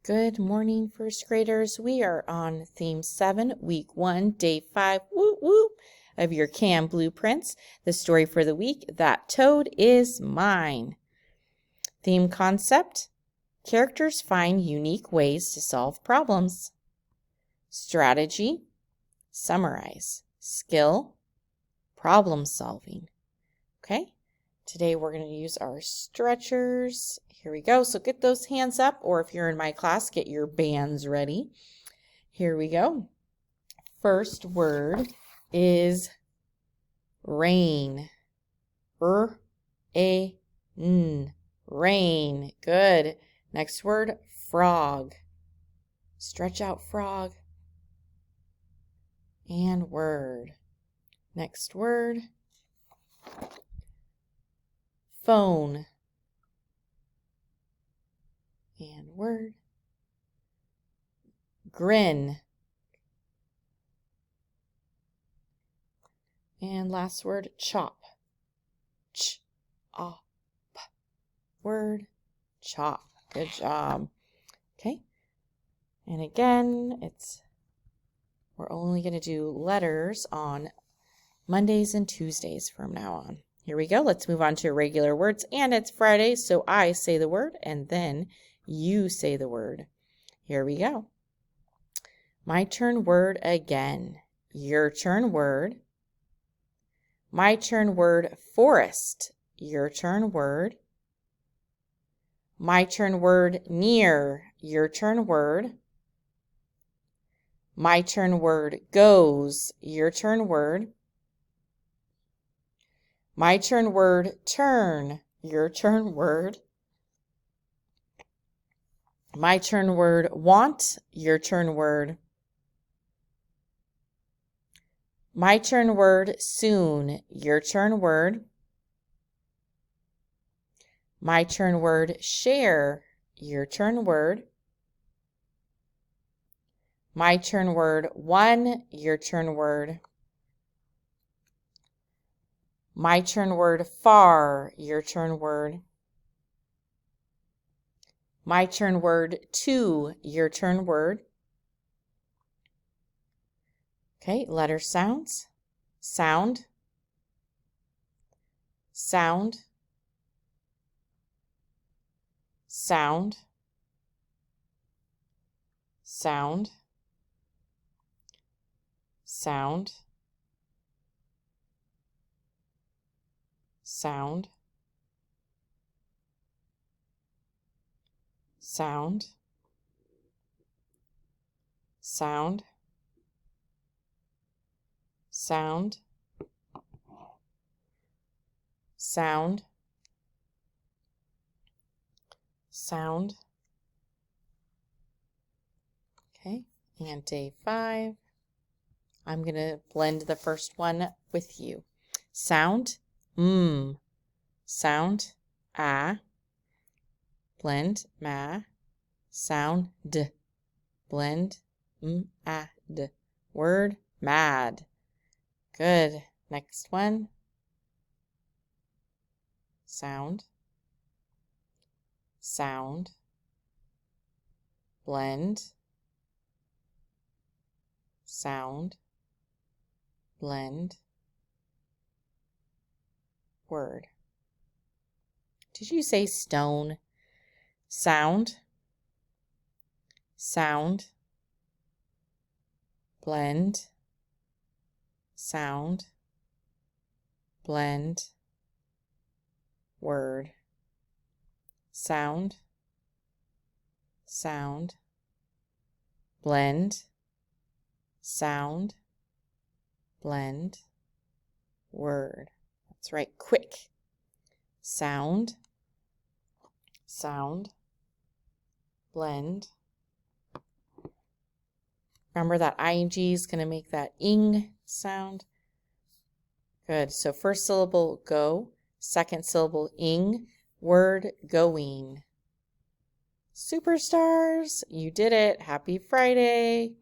Good morning, first graders. We are on theme 7, week 1, day 5, woo woo, of your KAM blueprints. The story for the week, That Toad is Mine. Theme concept, characters find unique ways to solve problems. Strategy, summarize. Skill, problem solving. Okay, today we're going to use our stretchers. Here we go. So get those hands up, or if you're in my class, get your bands ready. Here we go. First word is rain. R-A-N. Rain. Good. Next word, frog. Stretch out, frog. And word. Next word, phone. And word, grin. And last word, chop. Ch-op. Word, chop. Good job. Okay. And again, we're only going to do letters on Mondays and Tuesdays from now on. Here we go. Let's move on to regular words. And it's Friday, so I say the word and then you say the word. Here we go. My turn word again. Your turn word. My turn word, forest. Your turn word. My turn word, near. Your turn word. My turn word, goes. Your turn word. My turn word, turn. Your turn word. My turn word, want. Your turn word. My turn word, soon. Your turn word. My turn word, share. Your turn word. My turn word, one. Your turn word. My turn word, far. Your turn word. My turn word, to. Your turn word. Okay, letter sounds. Sound. Sound. Sound. Sound. Sound. Sound. Sound. Sound. Sound. Sound. Sound. Okay, and day 5. I'm going to blend the first one with you. Sound, Sound, blend, ma. Sound, d. Blend, d. Word, mad. Good. Next one. Sound. Sound. Blend. Sound. Blend. Word. Did you say stone? Sound. Sound. Blend. Sound. Blend. Word. Sound. Sound. Blend. Sound. Blend. Word. That's right. Quick. Sound. Sound. Blend. Remember that ing is going to make that ing sound. Good. So first syllable, go. Second syllable, ing. Word, going. Superstars, you did it. Happy Friday.